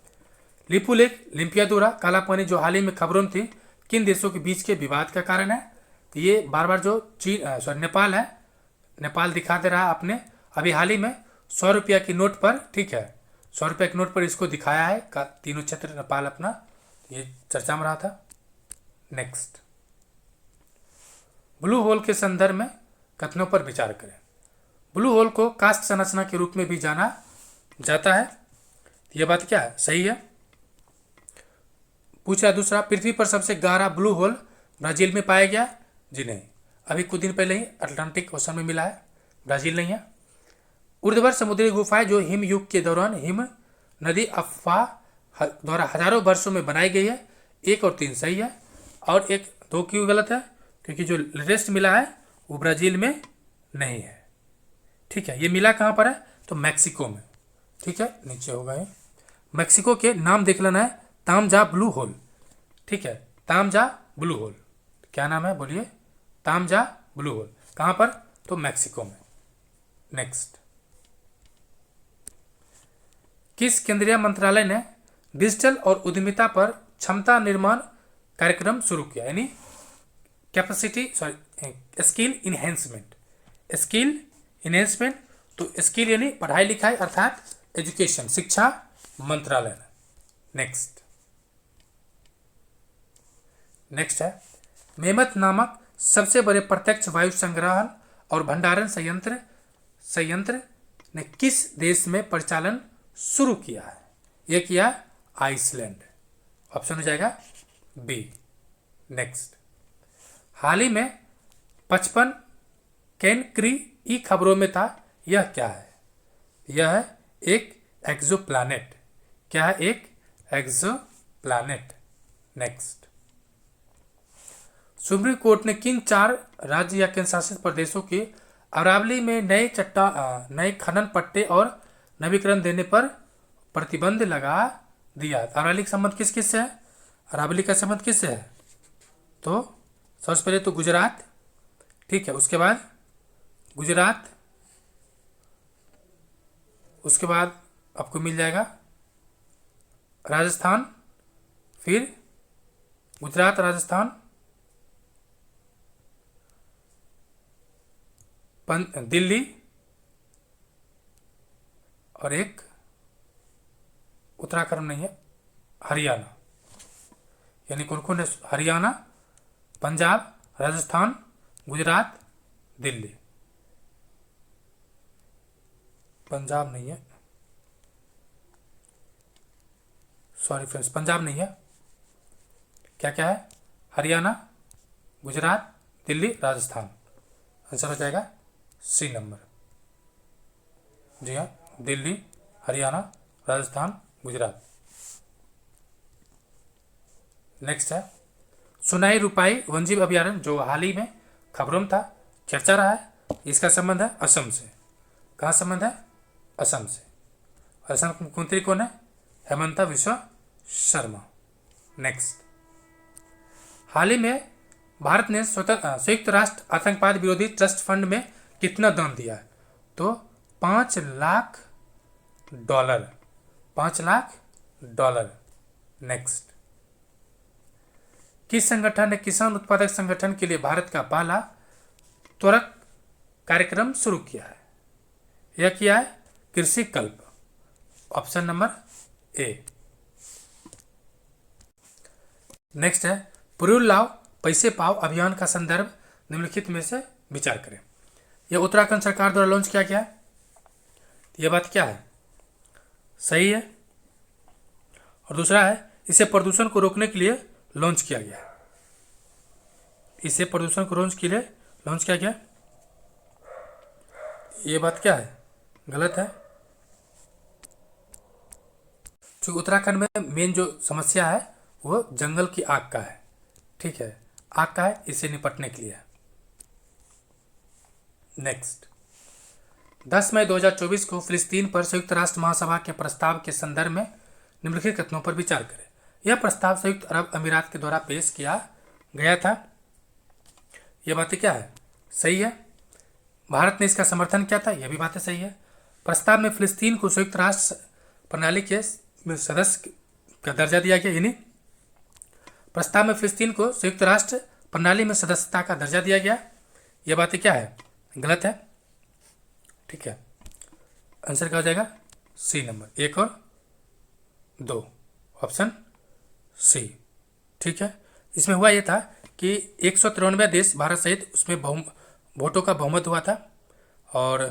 लिपू लेक लिम्पियादोरा काला पानी जो हाल ही में खबरों में थी, किन देशों के बीच के विवाद का कारण है? तो ये बार बार जो नेपाल है, नेपाल दिखा दे रहा है आपने अभी हाल ही में 100 रुपया की नोट पर, ठीक है, 100 रुपया की नोट पर इसको दिखाया है का तीनों क्षेत्र नेपाल अपना, ये चर्चा में रहा था। नेक्स्ट ब्लू होल के संदर्भ में कथनों पर विचार करें। ब्लू होल को कास्ट संरचना के रूप में भी जाना जाता है, यह बात क्या है? सही है। पूछा दूसरा, पृथ्वी पर सबसे गहरा ब्लू होल ब्राजील में पाया गया? जी नहीं, अभी कुछ दिन पहले ही अटलांटिक ओशन में मिला है, ब्राजील नहीं है। ऊर्ध्वाधर समुद्री गुफाएं जो हिम युग के दौरान हिम नदी अफवाह द्वारा हजारों वर्षों में बनाई गई है? 1 और 3 सही है, और 1 2 क्यों गलत है? क्योंकि जो लेटेस्ट मिला है वो ब्राजील में नहीं है, ठीक है। ये मिला कहाँ पर है? तो मैक्सिको में, ठीक है, नीचे होगा ये। मैक्सिको के नाम देख लेना है, तामजा ब्लू होल, ठीक है, तामजा ब्लू होल, क्या नाम है बोलिए? तामजा ब्लू होल, कहाँ पर? तो मैक्सिको में। नेक्स्ट, किस केंद्रीय मंत्रालय ने डिजिटल और उद्यमिता पर क्षमता निर्माण कार्यक्रम शुरू किया? यानी स्किल इनहेंसमेंट, तो स्किल यानी पढ़ाई लिखाई अर्थात एजुकेशन, शिक्षा मंत्रालय ने। नेक्स्ट है, मेमत नामक सबसे बड़े प्रत्यक्ष वायु संग्रहण और भंडारण संयंत्र ने किस देश में परिचालन शुरू किया है? यह किया आइसलैंड, ऑप्शन हो जाएगा बी। नेक्स्ट, हाल ही में 55 कैनक्री ई खबरों में था, यह क्या है? यह है एक एक्सोप्लैनेट। क्या है? एक एक्सोप्लैनेट। नेक्स्ट, सुप्रीम कोर्ट ने किन 4 राज्य या केंद्र शासित प्रदेशों की अरावली में नए खनन पट्टे और नवीकरण देने पर प्रतिबंध लगा दिया? अरावली का संबंध किस किस से है? अरावली का संबंध किससे है? तो सबसे पहले तो गुजरात, ठीक है, उसके बाद गुजरात, उसके बाद आपको मिल जाएगा राजस्थान, फिर गुजरात राजस्थान, दिल्ली, और एक उत्तराखंड नहीं है, हरियाणा। यानी कौन कौन है? हरियाणा, पंजाब, राजस्थान, गुजरात, दिल्ली। पंजाब नहीं है, सॉरी फ्रेंड्स, पंजाब नहीं है। क्या क्या है? हरियाणा, गुजरात, दिल्ली, राजस्थान। आंसर हो जाएगा सी नंबर। जी हाँ, दिल्ली, हरियाणा, राजस्थान, गुजरात। नेक्स्ट है, सुनाई रुपाई वन्यजीव अभयारण्य जो हाल ही में खबरों में था, चर्चा रहा है, इसका संबंध है असम से। कहाँ संबंध है? असम से। असम के मुख्यमंत्री कौन है? हेमंता बिस्वा शर्मा। नेक्स्ट, हाल ही में भारत ने संयुक्त राष्ट्र आतंकवाद विरोधी ट्रस्ट फंड में कितना दान दिया है? तो $5 लाख। $5 लाख। नेक्स्ट, किस संगठन ने किसान उत्पादक संगठन के लिए भारत का पहला त्वरक कार्यक्रम शुरू किया है? यह किया है कृषि कल्प, ऑप्शन नंबर ए। नेक्स्ट है, पुरुल लाओ पैसे पाओ अभियान का संदर्भ निम्नलिखित में से विचार करें। यह उत्तराखंड सरकार द्वारा लॉन्च किया गया है, यह बात क्या है? सही है। और दूसरा है, इसे प्रदूषण को रोकने के लिए लॉन्च किया गया। इसे प्रदूषण को रोकने के लिए लॉन्च किया गया, ये बात क्या है? गलत है। क्योंकि उत्तराखंड में मेन जो समस्या है वो जंगल की आग का है, ठीक है। आग का है, इससे निपटने के लिए है। नेक्स्ट, 10 मई 2024 को फिलिस्तीन पर संयुक्त राष्ट्र महासभा के प्रस्ताव के संदर्भ में निम्नलिखित कथनों पर विचार करें। यह प्रस्ताव संयुक्त अरब अमीरात के द्वारा पेश किया गया था। यह बातें क्या है? सही है। भारत ने इसका समर्थन किया था, यह भी बातें सही है। प्रस्ताव में फिलिस्तीन को संयुक्त राष्ट्र प्रणाली के सदस्य का दर्जा दिया गया, यानी प्रस्ताव में फिलिस्तीन को संयुक्त राष्ट्र प्रणाली में सदस्यता का दर्जा दिया गया। यह बातें क्या है? गलत है। ठीक है, आंसर क्या हो जाएगा? सी नंबर, 1 और 2, ऑप्शन सी। ठीक है, इसमें हुआ यह था कि 193 देश भारत सहित उसमें वोटों का बहुमत हुआ था, और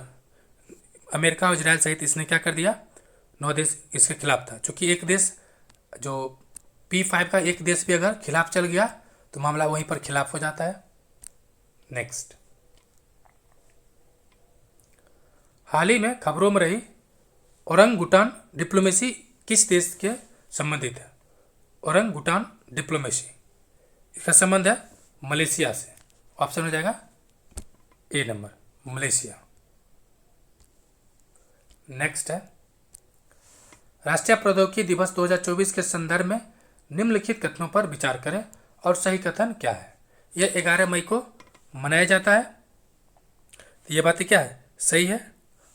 अमेरिका और इजराइल सहित इसने क्या कर दिया, 9 देश इसके खिलाफ था। चूँकि एक देश जो P5 का एक देश भी अगर खिलाफ चल गया तो मामला वहीं पर खिलाफ हो जाता है। नेक्स्ट, हाल ही में खबरों में रही ओरंगुटान डिप्लोमेसी किस देश के संबंधित है? ओरंगुटान डिप्लोमेसी, इसका संबंध है मलेशिया से। ऑप्शन हो जाएगा ए नंबर, मलेशिया। नेक्स्ट है, राष्ट्रीय प्रौद्योगिकी दिवस 2024 के संदर्भ में निम्नलिखित कथनों पर विचार करें और सही कथन क्या है? यह 11 मई को मनाया जाता है, तो ये बातें क्या है? सही है।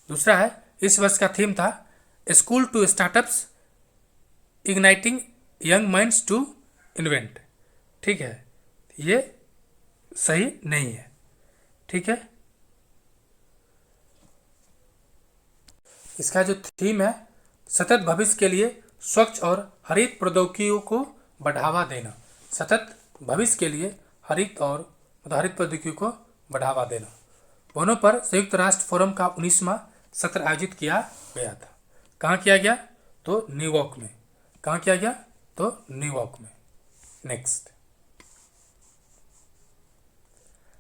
दूसरा है, इस वर्ष का थीम था school to startups igniting young minds to invent. ठीक है, ये सही नहीं है। ठीक है, इसका जो थीम है सतत भविष्य के लिए स्वच्छ और हरित प्रौद्योगिकियों को बढ़ावा देना। सतत भविष्य के लिए हरित प्रौद्योगिकियों को बढ़ावा देना। वनों पर संयुक्त राष्ट्र फोरम का 19वां सत्र आयोजित किया गया था। कहाँ किया गया? तो न्यूयॉर्क में। कहाँ किया गया? तो न्यूयॉर्क में। नेक्स्ट,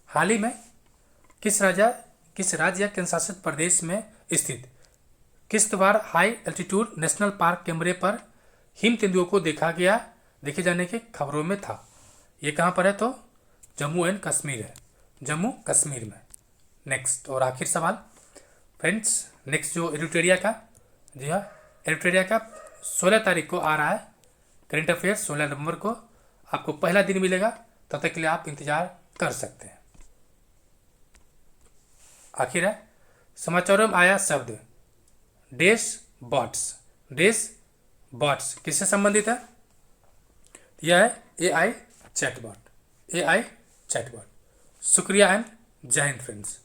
हाल ही में किस राज्य या केंद्र शासित प्रदेश में स्थित Kishtwar high altitude national park कैमरे पर हिम तेंदुओं को देखे जाने की खबरों में था? ये कहाँ पर है? तो जम्मू एंड कश्मीर है, जम्मू कश्मीर में। नेक्स्ट और आखिर सवाल फ्रेंड्स, नेक्स्ट जो एडिटोरिया का, जी हाँ, एडिटोरिया का 16 तारीख को आ रहा है करेंट अफेयर्स। 16 नवंबर को आपको पहला दिन मिलेगा, तब तक के लिए आप इंतजार कर सकते हैं। आखिर है, समाचारों में आया शब्द डैश बॉट्स किससे संबंधित है? यह है AI चैटबॉट। शुक्रिया एंड जय हिंद फ्रेंड्स।